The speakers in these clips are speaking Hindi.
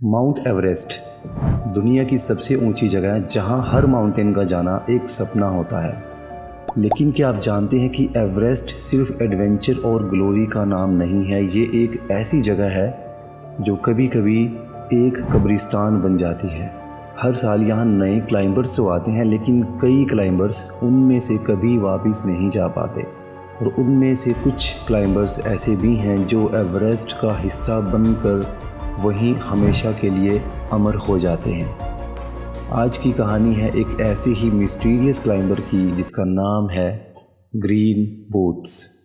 माउंट एवरेस्ट दुनिया की सबसे ऊंची जगह है जहां हर माउंटेन का जाना एक सपना होता है। लेकिन क्या आप जानते हैं कि एवरेस्ट सिर्फ एडवेंचर और ग्लोरी का नाम नहीं है, ये एक ऐसी जगह है जो कभी कभी एक कब्रिस्तान बन जाती है। हर साल यहाँ नए क्लाइंबर्स तो आते हैं, लेकिन कई क्लाइंबर्स उनमें से कभी वापस नहीं जा पाते और उनमें से कुछ क्लाइंबर्स ऐसे भी हैं जो एवरेस्ट का हिस्सा बनकर वहीं हमेशा के लिए अमर हो जाते हैं। आज की कहानी है एक ऐसे ही मिस्टीरियस क्लाइंबर की जिसका नाम है ग्रीन बूट्स।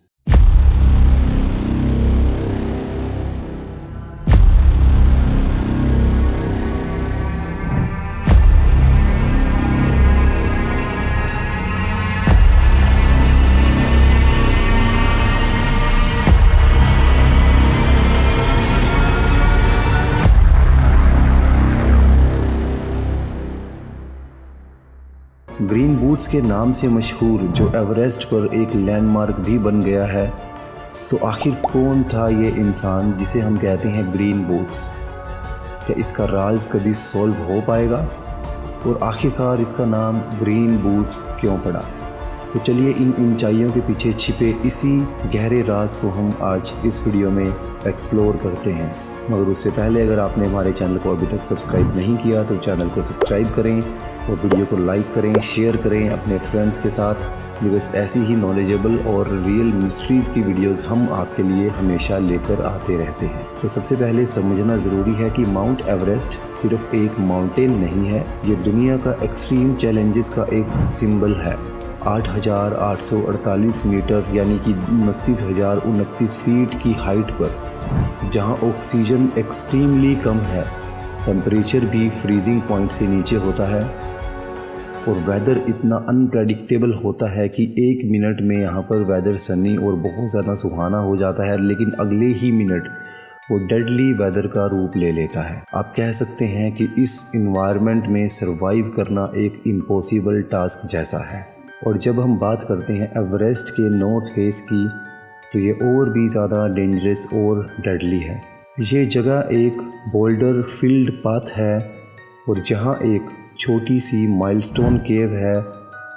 ग्रीन बूट्स के नाम से मशहूर जो एवरेस्ट पर एक लैंडमार्क भी बन गया है, तो आखिर कौन था ये इंसान जिसे हम कहते हैं ग्रीन बूट्स? क्या इसका राज कभी सॉल्व हो पाएगा और आखिरकार इसका नाम ग्रीन बूट्स क्यों पड़ा? तो चलिए इन ऊंचाइयों के पीछे छिपे इसी गहरे राज को हम आज इस वीडियो में एक्सप्लोर करते हैं। मगर उससे पहले अगर आपने हमारे चैनल को अभी तक सब्सक्राइब नहीं किया तो चैनल को सब्सक्राइब करें और वीडियो को लाइक करें, शेयर करें अपने फ्रेंड्स के साथ, बिकॉज ऐसी ही नॉलेजेबल और रियल मिस्ट्रीज़ की वीडियोस हम आपके लिए हमेशा लेकर आते रहते हैं। तो सबसे पहले समझना ज़रूरी है कि माउंट एवरेस्ट सिर्फ एक माउंटेन नहीं है, ये दुनिया का एक्सट्रीम चैलेंजेस का एक सिंबल है। 8,848 मीटर यानी कि 29,029 फीट की हाइट पर, जहां ऑक्सीजन एक्सट्रीमली कम है, टेम्परेचर भी फ्रीजिंग पॉइंट से नीचे होता है और वेदर इतना अनप्रेडिक्टेबल होता है कि एक मिनट में यहाँ पर वेदर सनी और बहुत ज़्यादा सुहाना हो जाता है, लेकिन अगले ही मिनट वो डेडली वेदर का रूप ले लेता है। आप कह सकते हैं कि इस इन्वायरमेंट में सरवाइव करना एक इम्पॉसिबल टास्क जैसा है। और जब हम बात करते हैं एवरेस्ट के नॉर्थ फेस की, तो ये और भी ज़्यादा डेंजरस और डेडली है। ये जगह एक बोल्डर फील्ड पाथ है और जहाँ एक छोटी सी माइलस्टोन केव है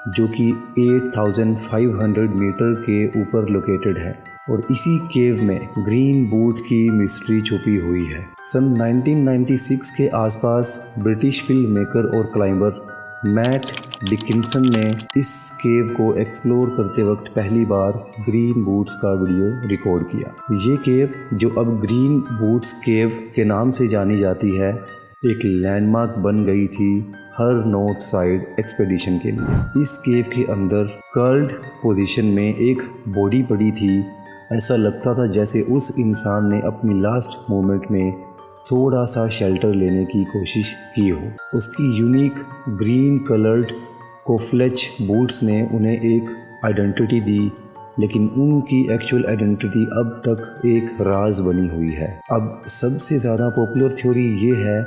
जो कि 8,500 मीटर के ऊपर लोकेटेड है और इसी केव में ग्रीन बूट की मिस्ट्री छुपी हुई है। सन 1996 के आसपास ब्रिटिश फिल्म मेकर और क्लाइंबर मैट डिकिंसन ने इस केव को एक्सप्लोर करते वक्त पहली बार ग्रीन बूट्स का वीडियो रिकॉर्ड किया। ये केव, जो अब ग्रीन बूट्स केव के नाम से जानी जाती है, एक लैंडमार्क बन गई थी हर नॉर्थ साइड एक्सपेडिशन के लिए। इस केव के अंदर कर्ल्ड पोजीशन में एक बॉडी पड़ी थी। ऐसा लगता था जैसे उस इंसान ने अपनी लास्ट मोमेंट में थोड़ा सा शेल्टर लेने की कोशिश की हो। उसकी यूनिक ग्रीन कलर्ड कोफ्लेच बूट्स ने उन्हें एक आइडेंटिटी दी, लेकिन उनकी एक्चुअल आइडेंटिटी अब तक एक राज बनी हुई है। अब सबसे ज़्यादा पॉपुलर थ्योरी ये है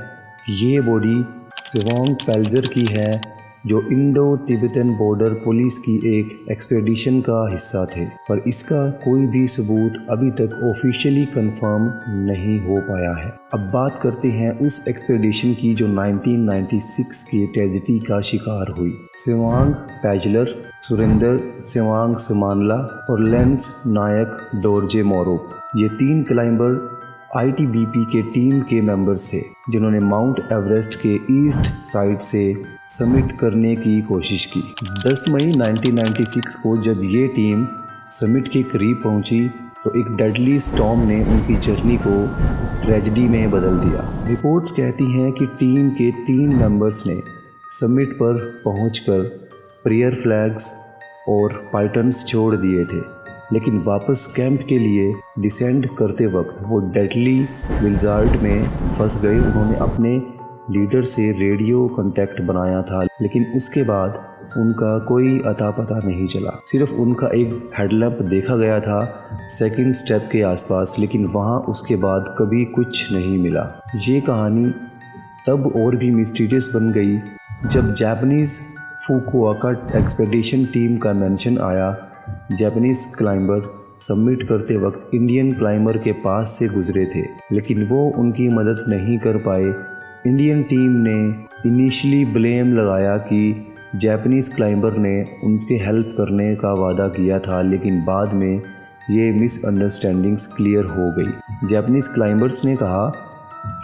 कि ये बॉडी सवांग पेल्जर की है, जो इंडो तिब्बतन बॉर्डर पुलिस की एक एक्सपेडिशन का हिस्सा थे, पर इसका कोई भी सबूत अभी तक ऑफिशियली कंफर्म नहीं हो पाया है। अब बात करते हैं उस एक्सपेडिशन की जो 1996 की ट्रेजेडी का शिकार हुई। सवांग पेल्जर, सुरेंद्र सवांग सुमानला और लेंस नायक डोरजे मोरोप, ये 3 क्लाइंबर ITBP के टीम के मेंबर्स थे जिन्होंने माउंट एवरेस्ट के ईस्ट साइड से समिट करने की कोशिश की। 10 मई 1996 को जब ये टीम समिट के करीब पहुंची तो एक डेडली स्टॉर्म ने उनकी जर्नी को ट्रेजेडी में बदल दिया। रिपोर्ट्स कहती हैं कि टीम के 3 मेंबर्स ने समिट पर पहुंचकर प्रेयर फ्लैग्स और पाइटन्स छोड़ दिए थे, लेकिन वापस कैंप के लिए डिसेंड करते वक्त वो डेडली विज़ार्ड में फंस गए। उन्होंने अपने लीडर से रेडियो कांटेक्ट बनाया था, लेकिन उसके बाद उनका कोई अता पता नहीं चला। सिर्फ उनका एक हेडलैम्प देखा गया था सेकंड स्टेप के आसपास, लेकिन वहाँ उसके बाद कभी कुछ नहीं मिला। ये कहानी तब और भी मिस्टीरियस बन गई जब जापानीज़ फुकुओका एक्सपेडिशन टीम का मेंशन आया। जापानीज़ क्लाइंबर सबमिट करते वक्त इंडियन क्लाइंबर के पास से गुजरे थे, लेकिन वो उनकी मदद नहीं कर पाए। इंडियन टीम ने इनिशियली ब्लेम लगाया कि जापानीज़ क्लाइंबर ने उनके हेल्प करने का वादा किया था, लेकिन बाद में ये मिसअंडरस्टैंडिंग्स क्लियर हो गई। जापानीज़ क्लाइंबर्स ने कहा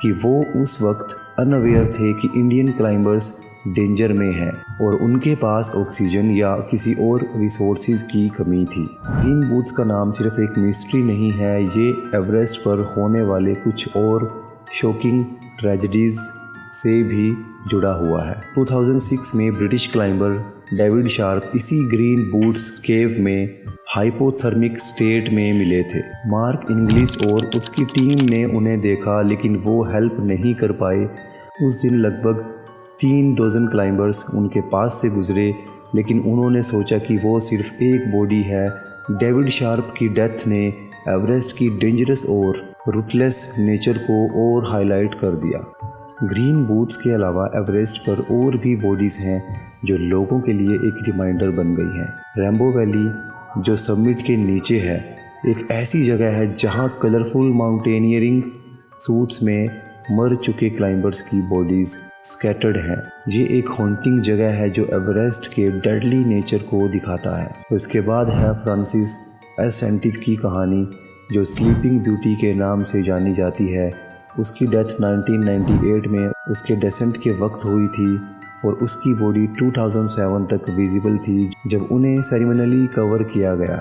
कि वो उस वक्त अनअवेयर थे कि इंडियन क्लाइंबर्स डेंजर में हैं और उनके पास ऑक्सीजन या किसी और रिसोर्सेज की कमी थी। ग्रीन बूट्स का नाम सिर्फ एक मिस्ट्री नहीं है, ये एवरेस्ट पर होने वाले कुछ और शॉकिंग ट्रेजेडीज़ से भी जुड़ा हुआ है। 2006 में ब्रिटिश क्लाइंबर डेविड शार्प इसी ग्रीन बूट्स केव में हाइपोथर्मिक स्टेट में मिले थे। मार्क इंग्लिश और उसकी टीम ने उन्हें देखा, लेकिन वो हेल्प नहीं कर पाए। उस दिन लगभग 3 डज़न क्लाइंबर्स उनके पास से गुजरे, लेकिन उन्होंने सोचा कि वो सिर्फ एक बॉडी है। डेविड शार्प की डेथ ने एवरेस्ट की डेंजरस और रुथलेस नेचर को और हाईलाइट कर दिया। ग्रीन बूट्स के अलावा एवरेस्ट पर और भी बॉडीज़ हैं जो लोगों के लिए एक रिमाइंडर बन गई हैं। रैम्बो वैली, जो समिट के नीचे है, एक ऐसी जगह है जहां कलरफुल माउंटेनियरिंग सूट्स में मर चुके क्लाइंबर्स की बॉडीज़ स्कैटर्ड हैं। ये एक हॉन्टिंग जगह है जो एवरेस्ट के डेडली नेचर को दिखाता है। उसके बाद है फ्रांसिस एसेंटिव की कहानी, जो स्लीपिंग ब्यूटी के नाम से जानी जाती है। उसकी डेथ 1998 में उसके डेसेंट के वक्त हुई थी और उसकी बॉडी 2007 तक विजिबल थी जब उन्हें सेरेमनियली कवर किया गया।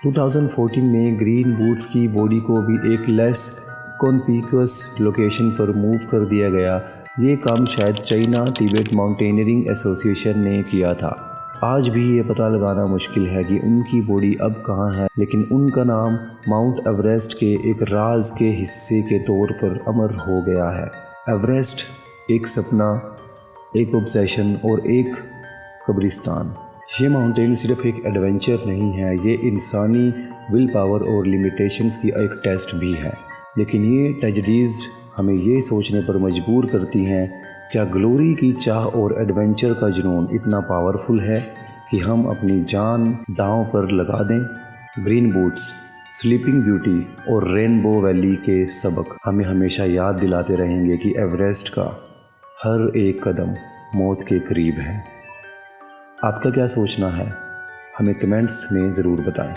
2014 में ग्रीन बूट्स की बॉडी को भी एक लेस कॉन्स्पिकुअस लोकेशन पर मूव कर दिया गया। ये काम शायद चाइना तिब्बत माउंटेनियरिंग एसोसिएशन ने किया था। आज भी ये पता लगाना मुश्किल है कि उनकी बॉडी अब कहाँ है, लेकिन उनका नाम माउंट एवरेस्ट के एक राज के हिस्से के तौर पर अमर हो गया है। एवरेस्ट एक सपना, एक ऑब्सेशन और एक कब्रिस्तान। ये माउंटेन सिर्फ एक एडवेंचर नहीं है, ये इंसानी विल पावर और लिमिटेशंस की एक टेस्ट भी है। लेकिन ये ट्रेजेडीज़ हमें ये सोचने पर मजबूर करती हैं, क्या ग्लोरी की चाह और एडवेंचर का जुनून इतना पावरफुल है कि हम अपनी जान दांव पर लगा दें? ग्रीन बूट्स, स्लीपिंग ब्यूटी और रेनबो वैली के सबक हमें हमेशा याद दिलाते रहेंगे कि एवरेस्ट का हर एक कदम मौत के करीब है। आपका क्या सोचना है? हमें कमेंट्स में ज़रूर बताएं।